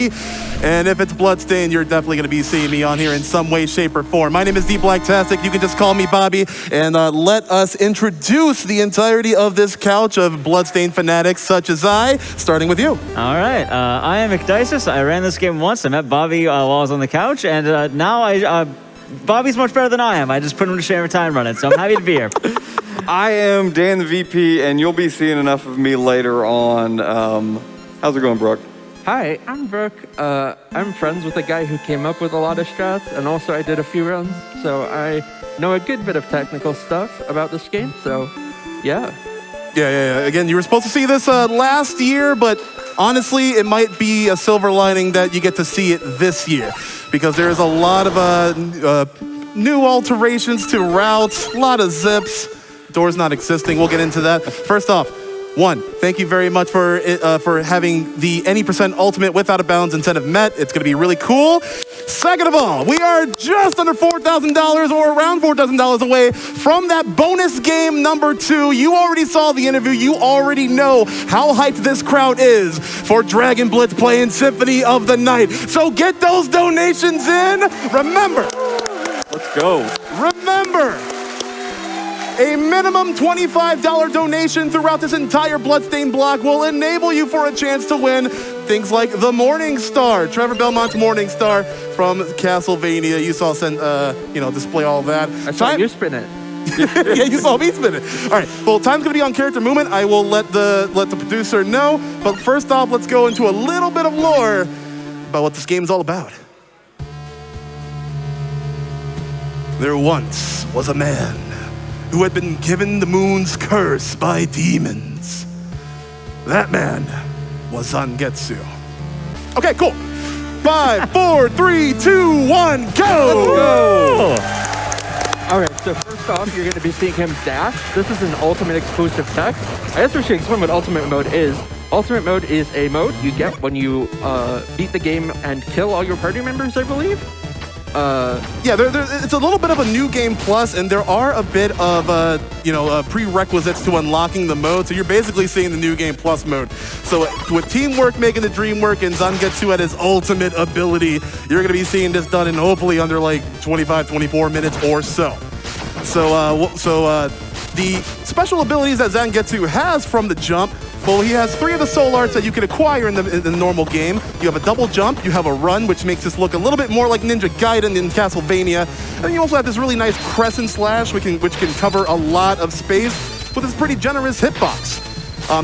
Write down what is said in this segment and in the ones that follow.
And if it's Bloodstained, you're definitely going to be seeing me on here in some way, shape, or form. My name is Blacktastic. You can just call me Bobby. And let us introduce the entirety of this couch of Bloodstained fanatics such as I, starting with you. All right. I am ecdycis. I ran this game once. I met Bobby while I was on the couch. And now Bobby's much better than I am. I just put him to shame every time running. So I'm happy to be here. I am Dan the VP, and you'll be seeing enough of me later on. How's it going, Brooke? Hi, I'm Brooke. I'm friends with the guy who came up with a lot of strats, and also I did a few runs, so I know a good bit of technical stuff about this game, so yeah. Yeah. Again, you were supposed to see this last year, but honestly, it might be a silver lining that you get to see it this year, because there's a lot of new alterations to routes, a lot of zips, doors not existing. We'll get into that. First off, one, thank you very much for having the any % ultimate without a bounds incentive met. It's going to be really cool. Second of all, we are just under $4,000 or around $4,000 away from that bonus game number 2. You already saw the interview. You already know how hyped this crowd is for Dragon Blitz playing Symphony of the Night. So get those donations in. Remember. Let's go. Remember. A minimum $25 donation throughout this entire Bloodstained block will enable you for a chance to win things like the Morning Star, Trevor Belmont's Morning Star from Castlevania. You saw display all that. I saw you spin it. Yeah, you saw me spin it. All right, well, time's gonna be on character movement. I will let the producer know. But first off, let's go into a little bit of lore about what this game's all about. There once was a man who had been given the moon's curse by demons. That man was Zangetsu. Okay, cool. 5, 4, 3, 2, 1, go! Let's go! All right, so first off, you're going to be seeing him dash. This is an ultimate exclusive tech. I guess we should explain what ultimate mode is. Ultimate mode is a mode you get when you beat the game and kill all your party members, I believe. It's a little bit of a new game plus, and there are a bit of prerequisites to unlocking the mode. So you're basically seeing the new game plus mode. So with teamwork making the dream work and Zangetsu at his ultimate ability, you're going to be seeing this done in hopefully under like 25, 24 minutes or so. So the special abilities that Zangetsu has from the jump. Well, he has 3 of the soul arts that you can acquire in the normal game. You have a double jump, you have a run, which makes this look a little bit more like Ninja Gaiden in Castlevania. And you also have this really nice crescent slash, which can cover a lot of space with this pretty generous hitbox.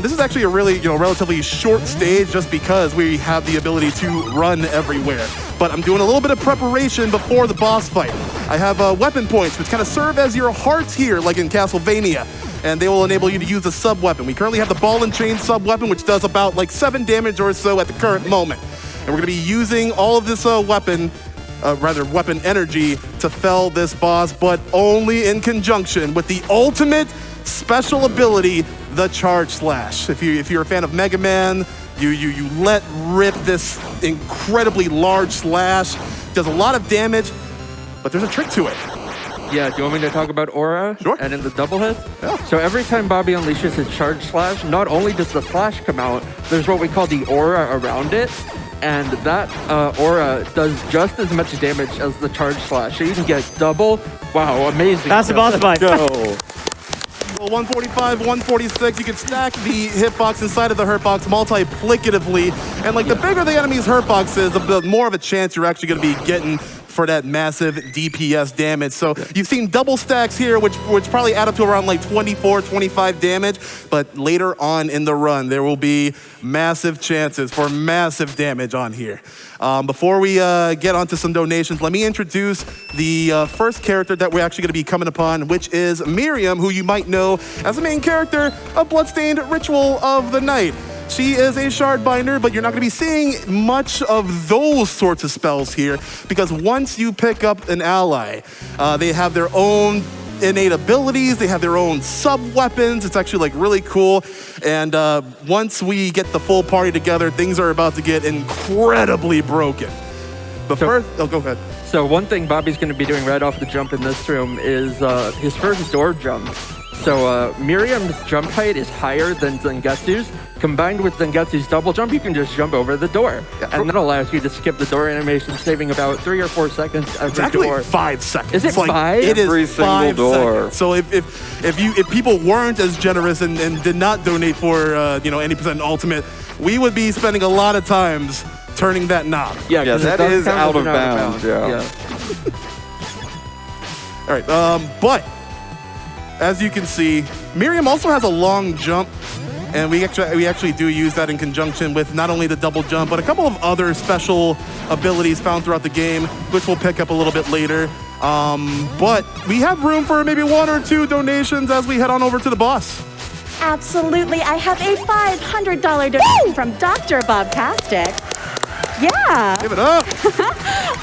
This is actually a really, relatively short stage just because we have the ability to run everywhere. But I'm doing a little bit of preparation before the boss fight. I have weapon points, which kind of serve as your hearts here, like in Castlevania. And they will enable you to use a sub-weapon. We currently have the ball and chain sub-weapon, which does about like 7 damage or so at the current moment. And we're going to be using all of this weapon energy to fell this boss, but only in conjunction with the ultimate special ability, the Charge Slash. If you're a fan of Mega Man, you let rip this incredibly large slash. Does a lot of damage, but there's a trick to it. Yeah, do you want me to talk about aura? Sure. And in the double hit? Yeah. So every time Bobby unleashes his charge slash, not only does the slash come out, there's what we call the aura around it. And that aura does just as much damage as the charge slash. So you can get double. Wow, amazing. That's the boss fight. Go. Well, 145, 146, you can stack the hitbox inside of the hurtbox multiplicatively. And like the bigger the enemy's hurtbox is, the more of a chance you're actually going to be getting for that massive DPS damage. So you've seen double stacks here, which probably add up to around like 24, 25 damage. But later on in the run, there will be massive chances for massive damage on here. Before we get onto some donations, let me introduce the first character that we're actually going to be coming upon, which is Miriam, who you might know as the main character of Bloodstained Ritual of the Night. She is a shard binder, but you're not going to be seeing much of those sorts of spells here, because once you pick up an ally, they have their own innate abilities, they have their own sub-weapons. It's actually like really cool. And once we get the full party together, things are about to get incredibly broken. But go ahead. So one thing Bobby's going to be doing right off the jump in this room is his first door jump. So Miriam's jump height is higher than Zangetsu's. Combined with Zangetsu's double jump, you can just jump over the door. And that allows you to skip the door animation, saving about 3 or 4 seconds every It's actually door. 5 seconds. Is it Like, 5? It is Every single 5 door. seconds. So if people weren't as generous and did not donate for any percent ultimate, we would be spending a lot of times turning that knob. Yeah, 'cause it that does is count out as of an bounds, yeah. All right, but as you can see, Miriam also has a long jump, and we actually do use that in conjunction with not only the double jump, but a couple of other special abilities found throughout the game, which we'll pick up a little bit later. But we have room for maybe 1 or 2 donations as we head on over to the boss. Absolutely. I have a $500 donation from Dr. Bobtastic. Yeah. Give it up.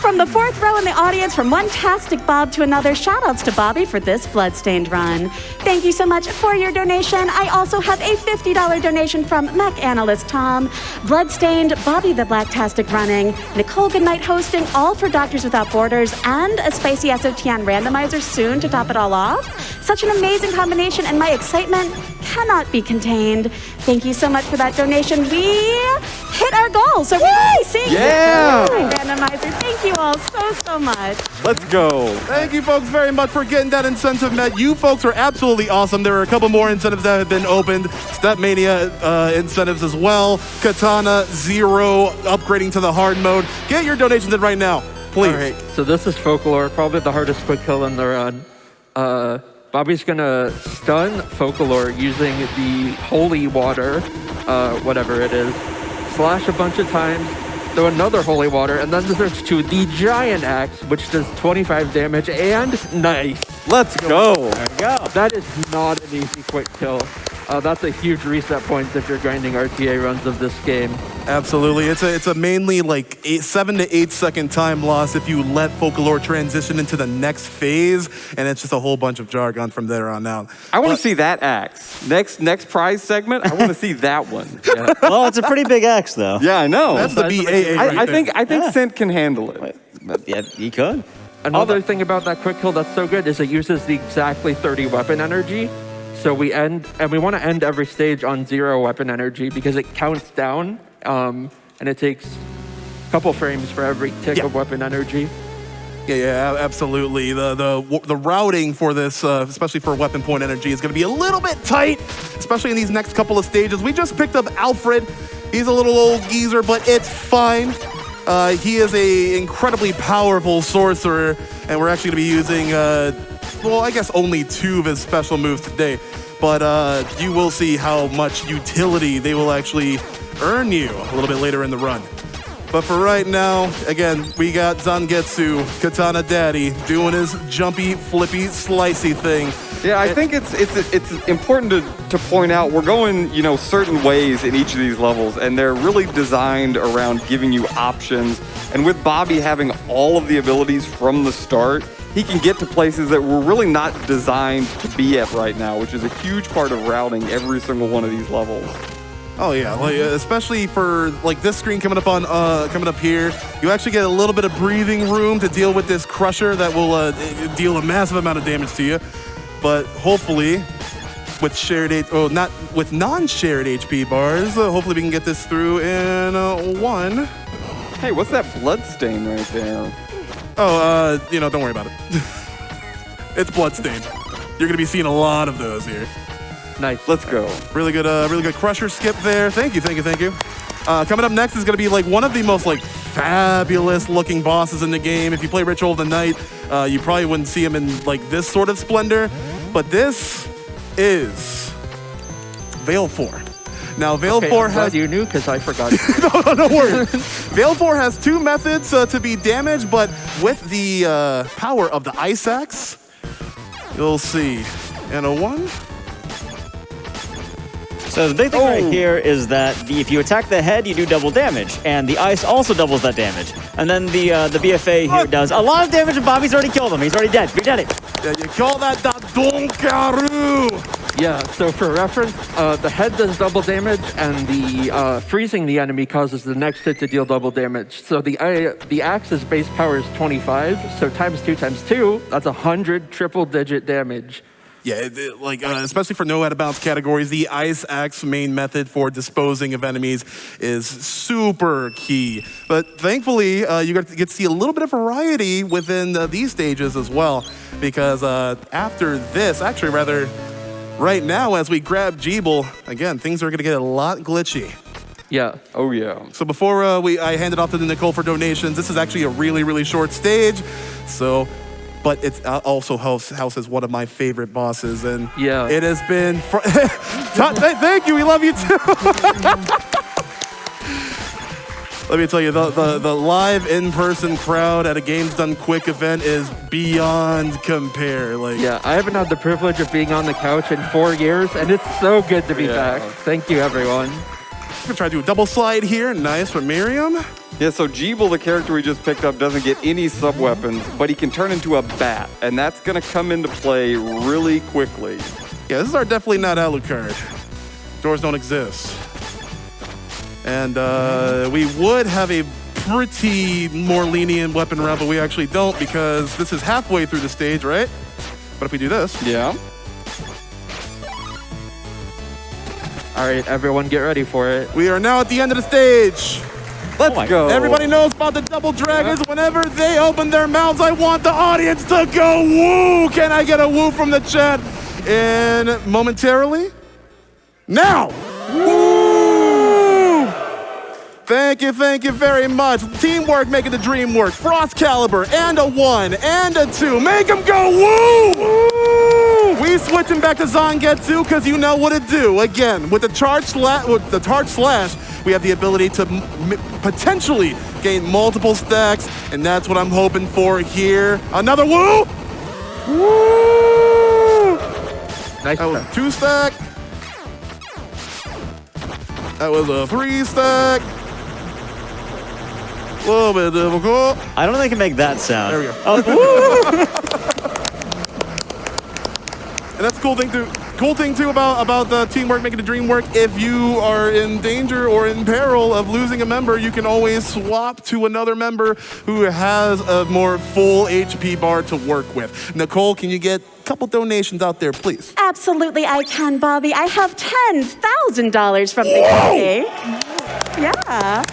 From the 4th row in the audience, from one Tastic Bob to another, shoutouts to Bobby for this Bloodstained run. Thank you so much for your donation. I also have a $50 donation from Mech Analyst Tom, Bloodstained, Bobby the Blacktastic running, Nichole Goodnight hosting, all for Doctors Without Borders, and a spicy SOTN randomizer soon to top it all off. Such an amazing combination, and my excitement cannot be contained. Thank you so much for that donation. We hit our goal, so we're seeing Yeah! randomizer. Thank you all so much. Let's go. Thank you folks very much for getting that incentive met. You folks are absolutely awesome. There are a couple more incentives that have been opened. Step Mania incentives as well. Katana, 0, upgrading to the hard mode. Get your donations in right now, please. All right, so this is Folklore, probably the hardest quick kill in the run. Bobby's gonna stun Folklore using the holy water, whatever it is, slash a bunch of times, throw another holy water, and then switch to the giant axe, which does 25 damage, and nice. Let's go. There we go. That is not an easy quick kill. That's a huge reset point if you're grinding RTA runs of this game. Absolutely. It's a mainly like 7 to 8 second time loss if you let Folklore transition into the next phase, and it's just a whole bunch of jargon from there on out. I want to see that axe. Next prize segment, I want to see that one. Yeah. Well, it's a pretty big X, though. Yeah, I know. That's the BAA right I there. think Sint can handle it. Yeah, you could. Another thing about that quick kill that's so good is it uses the exactly 30 weapon energy. So we want to end every stage on 0 weapon energy because it counts down, and it takes a couple frames for every tick of weapon energy. Yeah, absolutely. The routing for this, especially for weapon point energy, is going to be a little bit tight, especially in these next couple of stages. We just picked up Alfred. He's a little old geezer, but it's fine. He is a incredibly powerful sorcerer, and we're actually going to be using, well, I guess only 2 of his special moves today. But you will see how much utility they will actually earn you a little bit later in the run. But for right now, again, we got Zangetsu, Katana Daddy, doing his jumpy, flippy, slicey thing. Yeah, I think it's important to point out we're going, certain ways in each of these levels, and they're really designed around giving you options. And with Bobby having all of the abilities from the start, he can get to places that we're really not designed to be at right now, which is a huge part of routing every single one of these levels. Oh yeah, like especially for like this screen coming up here, you actually get a little bit of breathing room to deal with this crusher that will deal a massive amount of damage to you. But hopefully, with with non-shared HP bars, hopefully we can get this through in 1. Hey, what's that blood stain right there? Oh, don't worry about it. It's Bloodstained. You're gonna be seeing a lot of those here. Nice. Let's go. Really good crusher skip there. Thank you. Coming up next is gonna be like one of the most like fabulous looking bosses in the game. If you play Ritual of the Night, you probably wouldn't see him in like this sort of splendor. But this is Veil 4. Now, Veil 4 I'm has... glad you knew because I forgot. No worries. Veil 4 has 2 methods to be damaged, but with the power of the Ice Axe, you'll see. And a 1. So the big thing right here is that if you attack the head, you do double damage, and the ice also doubles that damage. And then the BFA here does a lot of damage, and Bobby's already killed him. He's already dead. We did it. Yeah, you call that the Donkaru. Yeah, so for reference, the head does double damage, and the freezing the enemy causes the next hit to deal double damage. So the axe's base power is 25, so times 2 times 2, that's 100 triple-digit damage. Yeah, especially for no out-of-bounds categories, the Ice Axe main method for disposing of enemies is super key. But thankfully, you get to see a little bit of variety within these stages as well, because after this, actually rather, right now as we grab Jeeble, again, things are going to get a lot glitchy. Yeah. Oh, yeah. So before I hand it off to Nichole for donations, this is actually a really, really short stage. So... but it's also houses one of my favorite bosses, and yeah, it has been. Thank you, we love you too. Let me tell you, the live in-person crowd at a Games Done Quick event is beyond compare. Yeah, I haven't had the privilege of being on the couch in 4 years, and it's so good to be back. Thank you, everyone. I'm gonna try to do a double slide here. Nice for Miriam. Yeah, so Jeeble, the character we just picked up, doesn't get any sub-weapons, but he can turn into a bat, and that's going to come into play really quickly. Yeah, this is our definitely not Alucard. Doors don't exist. And we would have a pretty more lenient weapon round, but we actually don't because this is halfway through the stage, right? But if we do this... Yeah. All right, everyone get ready for it. We are now at the end of the stage. Let's go. Everybody knows about the double dragons. Whenever they open their mouths, I want the audience to go woo. Can I get a woo from the chat? And momentarily, now. Woo! Thank you very much. Teamwork making the dream work. Frost Caliber and a 1 and a 2. Make them go woo! Woo! We switching back to Zangetsu because you know what to do. Again, with the charge slash, we have the ability to potentially gain multiple stacks, and that's what I'm hoping for here. Another woo! Woo! Nice. That was a 2 stack. That was a 3 stack. A little bit difficult. I don't think I can make that sound. There we go. Oh, And that's the cool thing too about the teamwork making the dream work. If you are in danger or in peril of losing a member, you can always swap to another member who has a more full HP bar to work with. Nichole, can you get a couple donations out there, please? Absolutely, I can, Bobby. I have $10,000 from the UK. Yeah.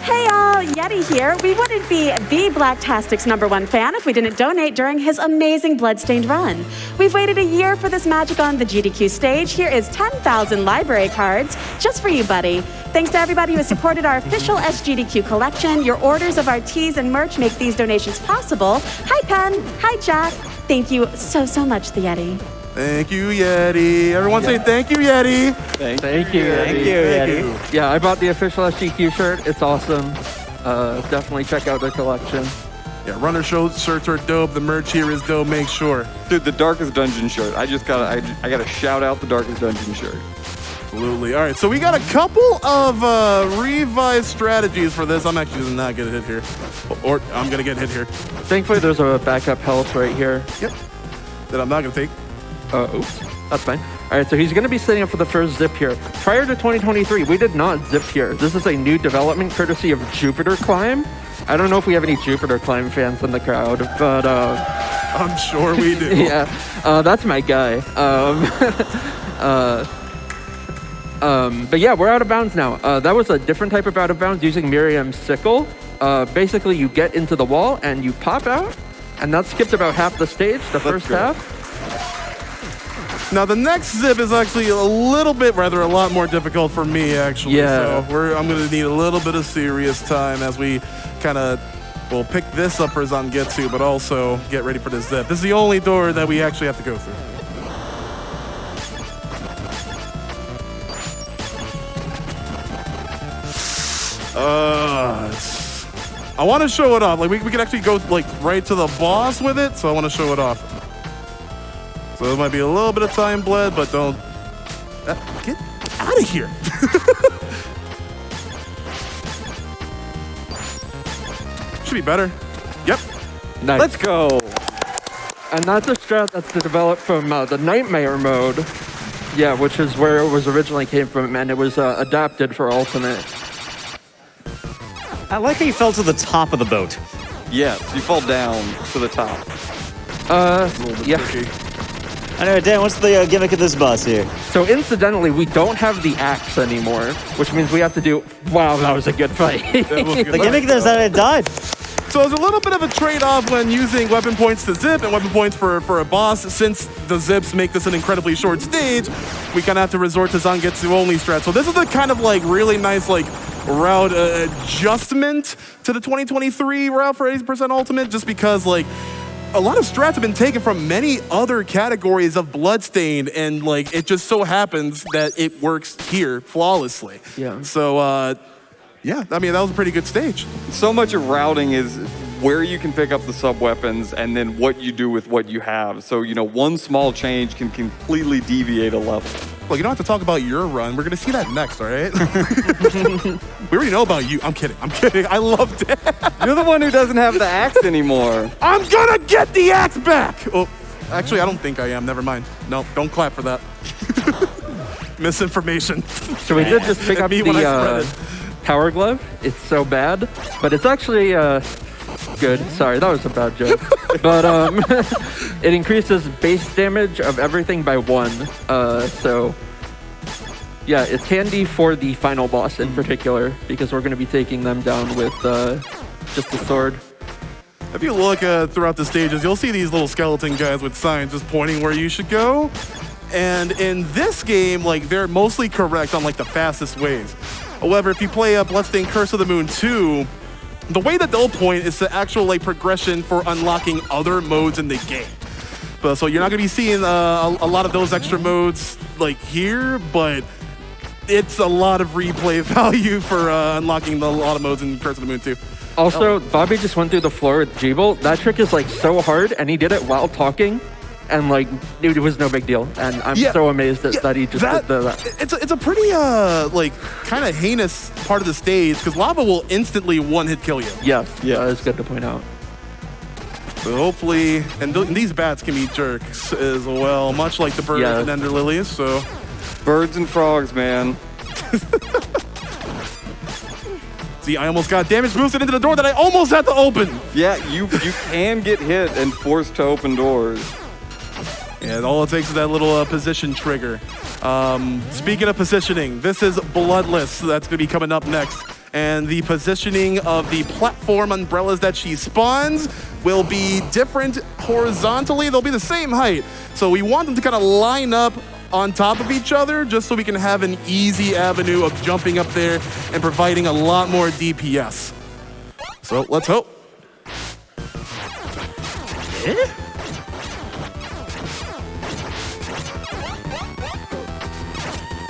Hey y'all, Yeti here. We wouldn't be the Blacktastic's #1 fan if we didn't donate during his amazing Bloodstained run. We've waited a year for this magic on the GDQ stage. Here is 10,000 library cards just for you, buddy. Thanks to everybody who has supported our official SGDQ collection. Your orders of our tees and merch make these donations possible. Hi, Pen. Hi, Jack. Thank you so much, the Yeti. Thank you, Yeti. Everyone say thank you, Yeti. Thank you, Yeti. Yeah, I bought the official SGQ shirt. It's awesome. Definitely check out the collection. Yeah, runner shirts are dope. The merch here is dope. Make sure. Dude, the Darkest Dungeon shirt. I gotta shout out the Darkest Dungeon shirt. Absolutely. All right, so we got a couple of revised strategies for this. I'm actually not gonna hit here, or I'm gonna get hit here. Thankfully, there's a backup health right here. Yep. That I'm not gonna take. Oops, that's fine. All right, so he's going to be setting up for the first zip here. Prior to 2023, we did not zip here. This is a new development courtesy of Jupiter Climb. I don't know if we have any Jupiter Climb fans in the crowd, but I'm sure we do. yeah, that's my guy. But yeah, we're out of bounds now. That was a different type of out of bounds using Miriam's sickle. Basically, you get into the wall and you pop out, and that skipped about half the stage, the first half. Now, the next zip is actually a lot more difficult for me, actually. Yeah. So I'm going to need a little bit of serious time as we kind of, we'll pick this up for Zangetsu, but also get ready for this zip. This is the only door that we actually have to go through. I want to show it off. Like, we could actually go, like, right to the boss with it, so I want to show it off. So there might be a little bit of time bled, but don't... get out of here. Should be better. Yep. Nice. Let's go. And that's a strat that's developed from the Nightmare mode. Yeah, which is where it was originally came from, and it was adapted for Ultimate. I like how you fell to the top of the boat. Yes, you fall down to the top. A little bit Yeah. tricky. Anyway, Dan, what's the gimmick of this boss here? So incidentally, we don't have the axe anymore, which means we have to do... Wow, that was a good fight. The gimmick is that it died. So there's a little bit of a trade-off when using weapon points to zip and weapon points for a boss. Since the zips make this an incredibly short stage, we kind of have to resort to Zangetsu only strat. So this is the kind of like really nice like route adjustment to the 2023 route for 80% ultimate, just because like a lot of strats have been taken from many other categories of Bloodstained, and like it just so happens that it works here flawlessly. Yeah. So yeah, I mean, that was a pretty good stage. So much of routing is where you can pick up the sub-weapons and then what you do with what you have. So, you know, one small change can completely deviate a level. Well, you don't have to talk about your run. We're going to see that next, all right? We already know about you. I'm kidding. I love that. You're the one who doesn't have the axe anymore. I'm going to get the axe back. Oh, actually, I don't think I am. Never mind. No, don't clap for that. Misinformation. So we did just pick up the power glove. It's so bad, but it's actually good. Sorry, that was a bad joke. But it increases base damage of everything by 1. So yeah, it's handy for the final boss in particular, because we're going to be taking them down with just the sword. If you look throughout the stages, you'll see these little skeleton guys with signs just pointing where you should go. And in this game, like, they're mostly correct on like the fastest ways. However, if you play Bloodstained Curse of the Moon 2, the way that they'll point is the actual like progression for unlocking other modes in the game. But so you're not gonna be seeing a lot of those extra modes like here, but it's a lot of replay value for unlocking a lot of modes in Curse of the Moon 2. Also, Bobby just went through the floor with Jeeble. That trick is like so hard, and he did it while talking. And like, dude, it was no big deal. And I'm so amazed that he just did that. It's a pretty like kind of heinous part of the stage, because lava will instantly one-hit kill you. Yes, yeah, that's good to point out. So hopefully, and these bats can be jerks as well, much like the birds and ender lilies. So birds and frogs, man. See, I almost got damage boosted into the door that I almost had to open. Yeah, you can get hit and forced to open doors. And all it takes is that little position trigger. Speaking of positioning, this is Bloodless. That's going to be coming up next. And the positioning of the platform umbrellas that she spawns will be different horizontally. They'll be the same height. So we want them to kind of line up on top of each other, just so we can have an easy avenue of jumping up there and providing a lot more DPS. So let's hope.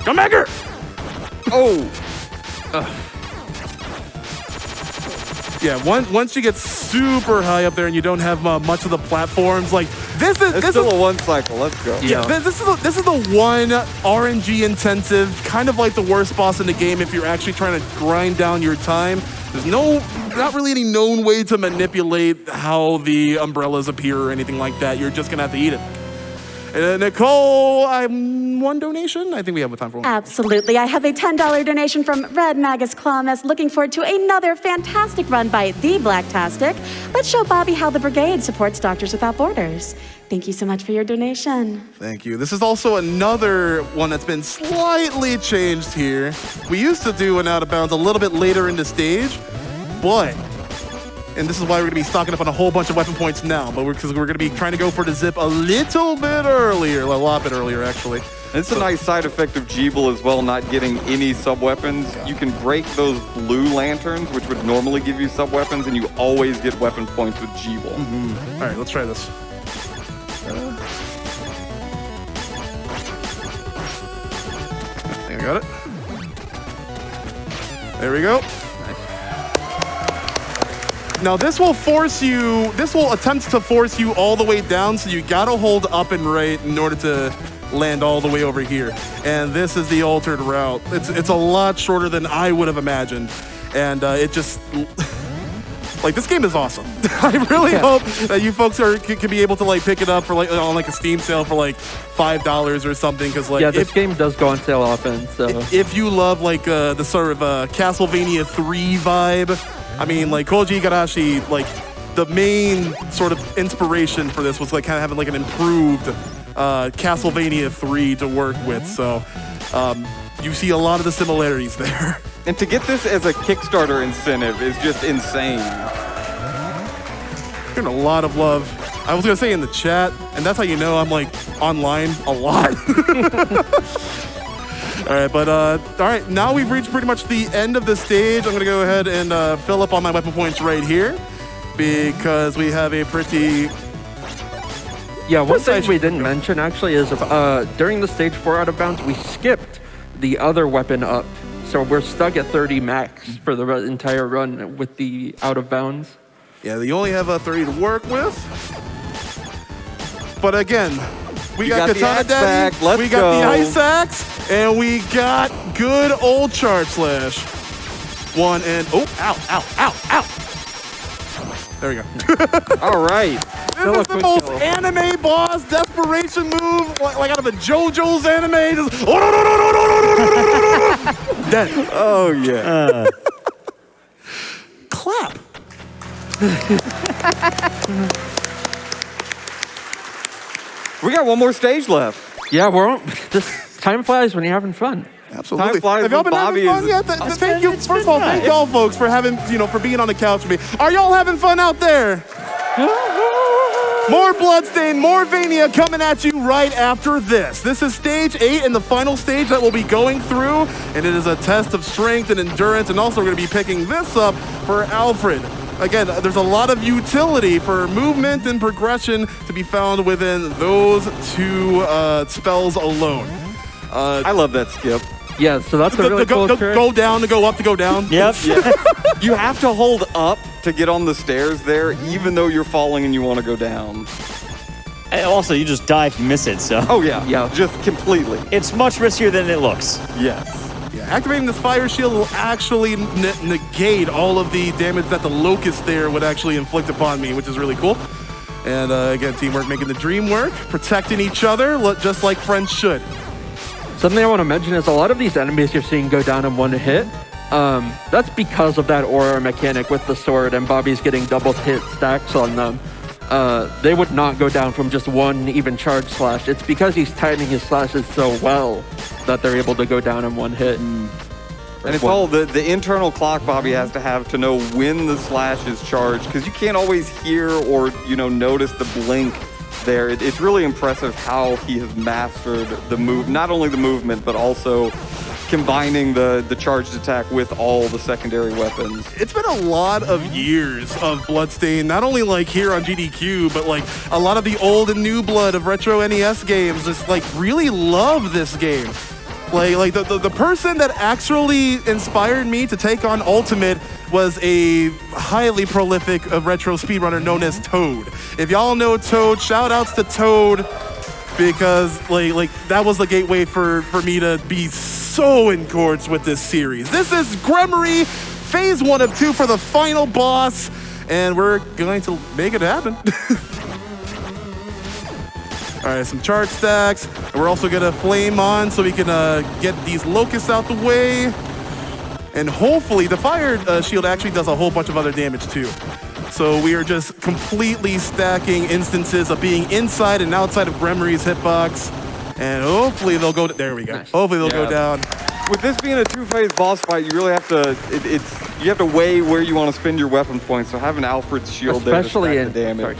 Come back here! Oh! Yeah, once you get super high up there and you don't have much of the platforms, like this It's is still a one cycle. Let's go. Yeah, this is the one RNG intensive, kind of like the worst boss in the game if you're actually trying to grind down your time. There's not really any known way to manipulate how the umbrellas appear or anything like that. You're just gonna have to eat it. Nichole, one donation? I think we have time for one. Absolutely. I have a $10 donation from Red Magus Clawmas, looking forward to another fantastic run by the Blacktastic. Let's show Bobby how the brigade supports Doctors Without Borders. Thank you so much for your donation. Thank you. This is also another one that's been slightly changed here. We used to do an out of bounds a little bit later in the stage, but, and this is why we're going to be stocking up on a whole bunch of weapon points now, but because we're going to be trying to go for the zip a little bit earlier, a lot bit earlier actually. It's a nice side effect of Jeeble as well, not getting any sub-weapons. You can break those blue lanterns, which would normally give you sub-weapons, and you always get weapon points with Jeeble. All right, let's try this. I think I got it. There we go. Now this will attempt to force you all the way down, so you gotta hold up and right in order to land all the way over here. And this is the altered route. It's a lot shorter than I would have imagined. And it just, like, this game is awesome. I really hope that you folks can be able to like pick it up for like on like a Steam sale for like $5 or something. Because like, this game does go on sale often. So if you love like the sort of Castlevania 3 vibe, I mean, like Koji Igarashi, like the main sort of inspiration for this was like kind of having like an improved Castlevania 3 to work with. So you see a lot of the similarities there. And to get this as a Kickstarter incentive is just insane. Getting a lot of love. I was gonna say in the chat, and that's how you know I'm like online a lot. All right, but all right, now we've reached pretty much the end of the stage. I'm gonna go ahead and fill up all my weapon points right here because we have a pretty... Yeah, one thing we didn't mention actually is during the stage 4 out of bounds, we skipped the other weapon up. So we're stuck at 30 max for the entire run with the out of bounds. Yeah, you only have 30 to work with. But again, we got Katana Daddy, we got the Ice Axe, and we got good old Charge Slash. One and, oh, ow, ow, ow, ow. There we go. All right. This is the most anime boss desperation move, like out of a JoJo's anime. Just, oh, no, no, no, no, no, no, no, no, no, no. Dead. Oh, yeah. Clap. We got one more stage left. Yeah, just time flies when you're having fun. Absolutely. Time flies Have y'all been when having Bobby fun yet? Thank you. First of all, thank y'all folks for having, for being on the couch with me. Are y'all having fun out there? More Bloodstained, more Vania coming at you right after this. This is stage 8 and the final stage that we'll be going through, and it is a test of strength and endurance, and also we're going to be picking this up for Alfred. Again, there's a lot of utility for movement and progression to be found within those two spells alone. I love that skip. Yeah, so that's a really cool trick. Go down to go up to go down. Yep. Yeah. You have to hold up to get on the stairs there, even though you're falling and you want to go down. And also, you just die if you miss it, so. Oh, yeah. Yeah. Just completely. It's much riskier than it looks. Yes. Yeah, activating this fire shield will actually negate all of the damage that the Locust there would actually inflict upon me, which is really cool. And again, teamwork making the dream work, protecting each other, just like friends should. Something I want to mention is a lot of these enemies you're seeing go down in one hit. That's because of that aura mechanic with the sword, and Bobby's getting double hit stacks on them. They would not go down from just one even charge slash. It's because he's timing his slashes so well that they're able to go down in one hit. And it's all the internal clock Bobby has to have to know when the slash is charged, because you can't always hear or notice the blink there. It's really impressive how he has mastered the move, not only the movement, but also combining the charged attack with all the secondary weapons. It's been a lot of years of Bloodstained, not only like here on GDQ, but like a lot of the old and new blood of retro NES games just like really love this game. Like the person that actually inspired me to take on Ultimate was a highly prolific retro speedrunner known as Toad. If y'all know Toad, shout outs to Toad, because like that was the gateway for me to be so in chords with this series. This is Gremory, phase 1 of 2 for the final boss, and we're going to make it happen. All right, some charge stacks. And we're also gonna flame on so we can get these locusts out the way. And hopefully the fire shield actually does a whole bunch of other damage too. So we are just completely stacking instances of being inside and outside of Gremory's hitbox. And hopefully they'll go, there we go. Nice. Hopefully they'll go down. With this being a two-phase boss fight, you really have to, you have to weigh where you want to spend your weapon points. So having Alfred's shield there to stack the damage.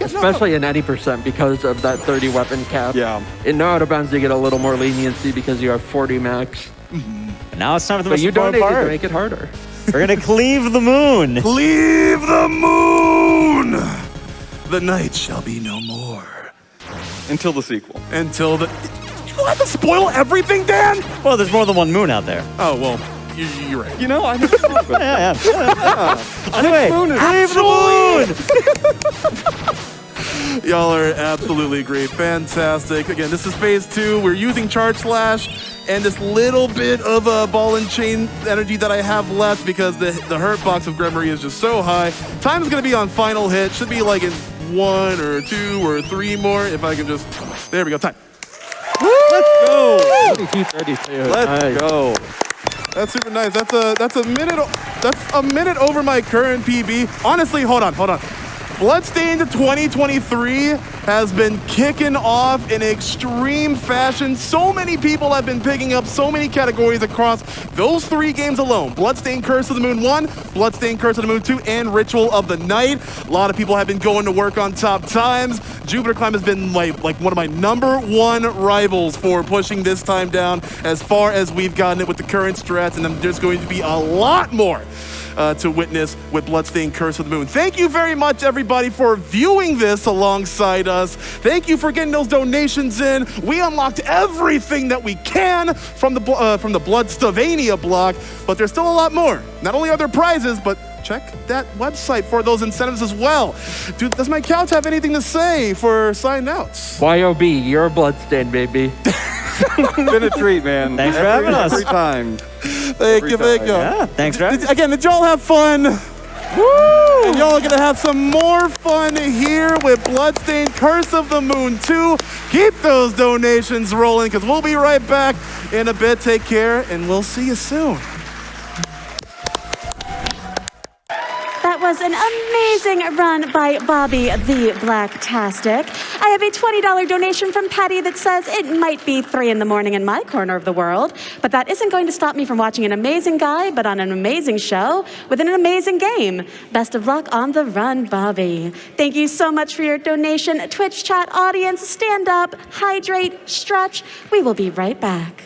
Especially in any percent because of that 30 weapon cap. Yeah. In no out of bounds, you get a little more leniency because you have 40 max. Now it's time for the But most you important donated to part. make it harder. We're gonna cleave the moon. Leave the moon! The night shall be no more. Until the sequel. Until the... You have to spoil everything, Dan? Well, there's more than one moon out there. Oh, well, you're right. You know, I never thought about Yeah. Anyway, cleave the moon. Y'all are absolutely great. Fantastic. Again, this is phase 2. We're using Charge Slash and this little bit of ball and chain energy that I have left because the hurt box of Gremory is just so high. Time is going to be on final hit. Should be like in 1 or 2 or 3 more. If I can just... There we go. Time. Let's go. 32. Let's go. That's super nice. That's a minute over my current PB. Honestly, hold on. Bloodstained 2023 has been kicking off in extreme fashion. So many people have been picking up so many categories across those 3 games alone. Bloodstained Curse of the Moon 1, Bloodstained Curse of the Moon 2, and Ritual of the Night. A lot of people have been going to work on top times. Jupiter Climb has been like one of my #1 rivals for pushing this time down as far as we've gotten it with the current strats, and there's going to be a lot more to witness with Bloodstained Curse of the Moon. Thank you very much, everybody, for viewing this alongside us. Thank you for getting those donations in. We unlocked everything that we can from the Bloodstavania block, but there's still a lot more. Not only are there prizes, but check that website for those incentives as well. Dude, does my couch have anything to say for sign outs? YOB, you're a Bloodstained, baby. Been a treat, man. Thanks for having us. Every time. Thank you. Yeah, thanks, Travis. Again, did y'all have fun? Woo! And y'all are gonna have some more fun here with Bloodstained Curse of the Moon 2. Keep those donations rolling, because we'll be right back in a bit. Take care, and we'll see you soon. That was an amazing run by Bobby the Blacktastic. I have a $20 donation from Patty that says it might be 3 in the morning in my corner of the world, but that isn't going to stop me from watching an amazing guy, but on an amazing show with an amazing game. Best of luck on the run, Bobby. Thank you so much for your donation. Twitch chat audience, stand up, hydrate, stretch. We will be right back.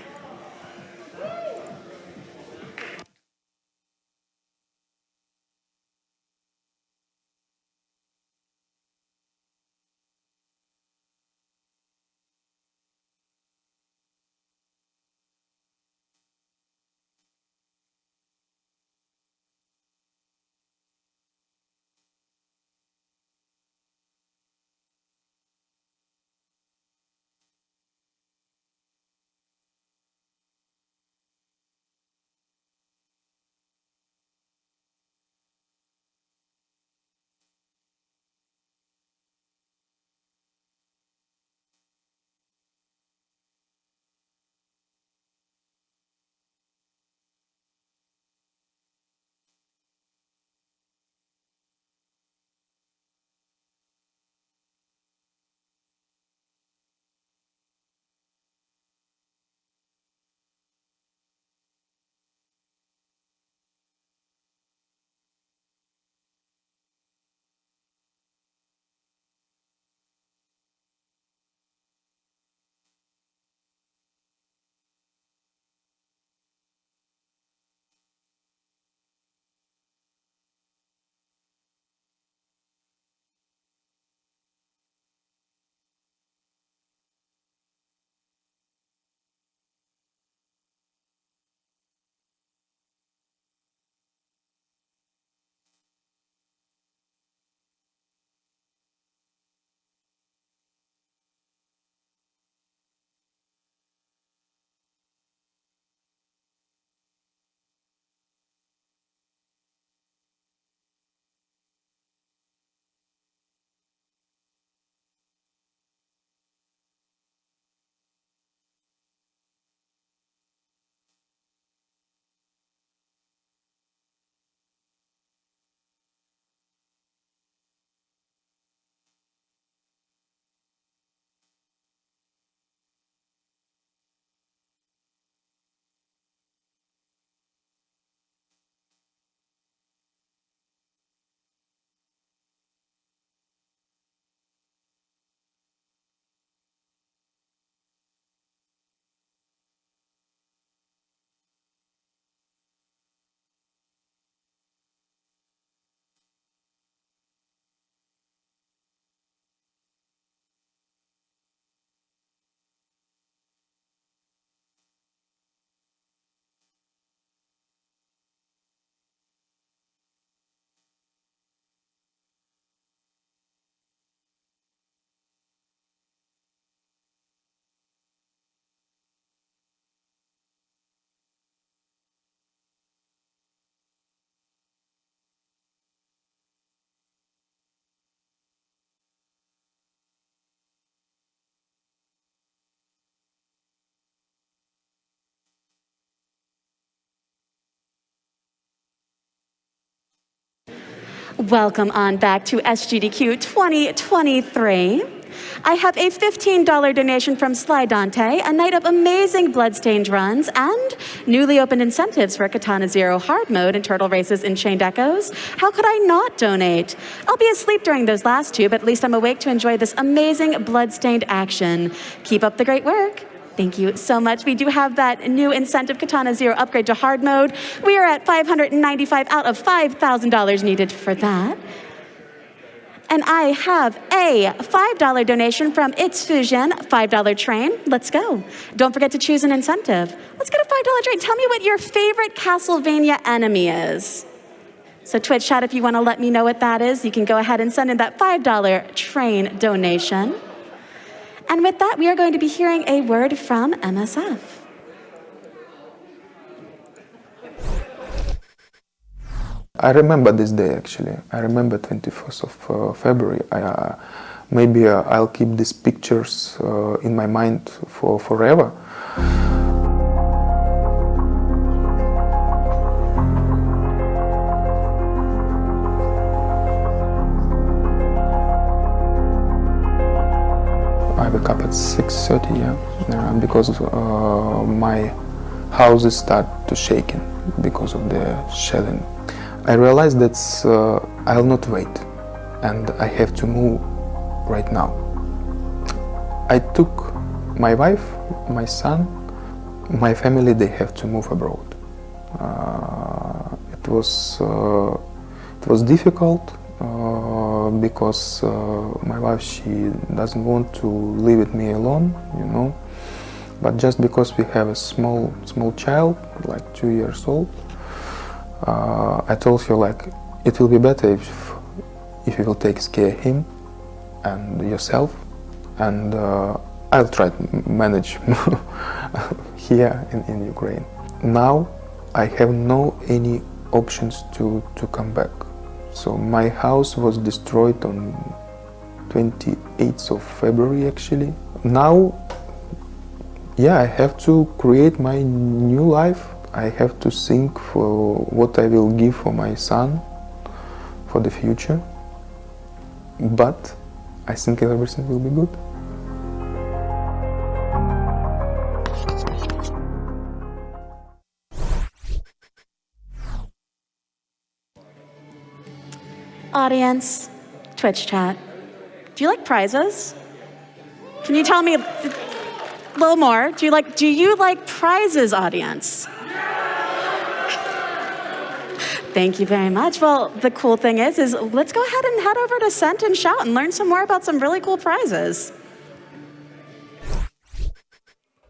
Welcome on back to SGDQ 2023. I have a $15 donation from Sly Dante, a night of amazing Bloodstained runs, and newly opened incentives for Katana Zero hard mode and turtle races in Chained Echoes. How could I not donate? I'll be asleep during those last two, but at least I'm awake to enjoy this amazing Bloodstained action. Keep up the great work. Thank you so much. We do have that new incentive Katana Zero upgrade to hard mode. We are at $595 out of $5,000 needed for that. And I have a $5 donation from It's Fusion, $5 train. Let's go. Don't forget to choose an incentive. Let's get a $5 train. Tell me what your favorite Castlevania enemy is. So Twitch chat, if you want to let me know what that is, you can go ahead and send in that $5 train donation. And with that, we are going to be hearing a word from MSF. I remember this day actually. I remember 21st of February. Maybe I'll keep these pictures in my mind for forever. I wake up at 6:30, because my houses start to shaking because of the shelling. I realized that I'll not wait, and I have to move right now. I took my wife, my son, my family. They have to move abroad. It was difficult because my wife, she doesn't want to live with me alone, But just because we have a small child, like 2 years old. I told her it will be better if you will take care of him and yourself, and I'll try to manage here in Ukraine. Now I have no any options to come back. So my house was destroyed on 28th of February actually. Now, I have to create my new life. I have to think for what I will give for my son for the future, but I think everything will be good. Audience, Twitch chat, do you like prizes? Can you tell me a little more? Do you like prizes, audience? Thank you very much. Well, the cool thing is let's go ahead and head over to Scent and Shout and learn some more about some really cool prizes.